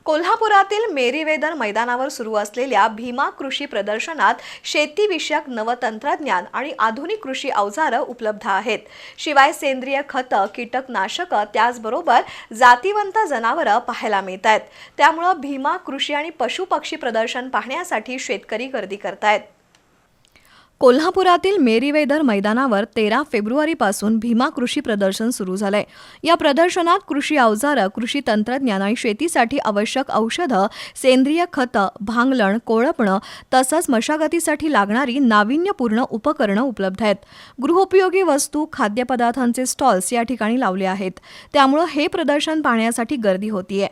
कोल्हापुरातील मेरीवेदर मैदानावर सुरू असलेल्या भीमा कृषी प्रदर्शनात शेतीविषयक नवतंत्रज्ञान आणि आधुनिक कृषी अवजारं उपलब्ध आहेत. शिवाय सेंद्रिय खतं, कीटकनाशकं त्याचबरोबर जातीवंत जनावरं पाहायला मिळतात. त्यामुळे भीमा कृषी आणि पशुपक्षी प्रदर्शन पाहण्यासाठी शेतकरी गर्दी करतायत. कोल्हापुरातील मेरीवेदर मैदानावर 13 फेब्रुवारीपासून भीमा कृषी प्रदर्शन सुरू झालंय. या प्रदर्शनात कृषी अवजारं, कृषी तंत्रज्ञान आणि शेतीसाठी आवश्यक औषधं, सेंद्रिय खतं, भांगलण, कोळपणं तसंच मशागतीसाठी लागणारी नाविन्यपूर्ण उपकरणं उपलब्ध आहेत. गृहोपयोगी वस्तू, खाद्यपदार्थांचे स्टॉल्स या ठिकाणी लावले आहेत. त्यामुळे हे प्रदर्शन पाहण्यासाठी गर्दी होतीये.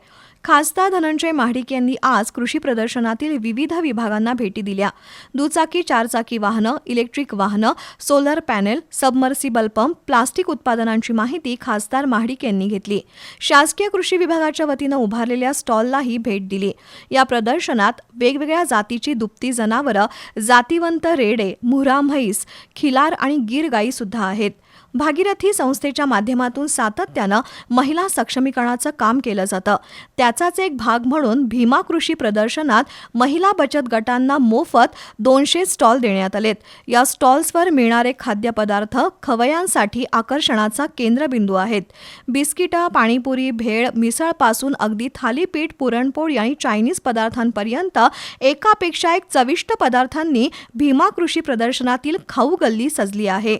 खासदार धनंजय महाडिक यांनी आज कृषी प्रदर्शनातील विविध विभागांना भेटी दिल्या. दुचाकी, चारचाकी वाहनं, इलेक्ट्रिक वाहनं, solar panel, submersible pump, plastic उत्पादनांची माहिती खासदार महाडिक यांनी घेतली. शासकीय कृषी विभागाच्या वतीनं उभारलेल्या स्टॉललाही भेट दिली. या प्रदर्शनात वेगवेगळ्या जातीची दुभती जनावरं, जातीवंत रेडे, मुर्हा म्हैस, खिलार आणि गीर गायी सुद्धा आहेत. भागीरथी संस्थेच्या माध्यमातून सातत्यानं महिला सक्षमीकरणाचं काम केलं जातं. त्याचाच एक भाग म्हणून भीमा कृषी प्रदर्शनात महिला बचत गटांना मोफत 200 स्टॉल देण्यात आलेत. या स्टॉल्सवर मिळणारे खाद्यपदार्थ खवय्यांसाठी आकर्षणाचा केंद्रबिंदू आहेत. बिस्किटं, पाणीपुरी, भेळ, मिसळपासून अगदी थालीपीठ, पुरणपोळी आणि चायनीज पदार्थांपर्यंत एकापेक्षा एक चविष्ट पदार्थांनी भीमा कृषी प्रदर्शनातील खाऊ गल्ली सजली आहे.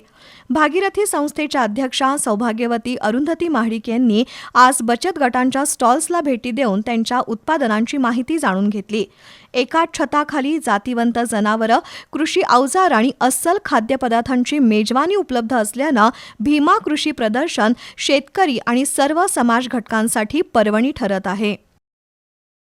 भागीरथी संस्थेच्या अध्यक्षा सौभाग्यवती अरुंधती महाडिक यांनी आज बचत गटांच्या स्टॉल्सला भेटी देऊन त्यांच्या उत्पादनांची माहिती जाणून घेतली. एकाच छताखाली जातीवंत जनावरं, कृषी अवजार आणि अस्सल खाद्यपदार्थांची मेजवानी उपलब्ध असल्यानं भीमा कृषी प्रदर्शन शेतकरी आणि सर्व समाज घटकांसाठी पर्वणी ठरत आहे.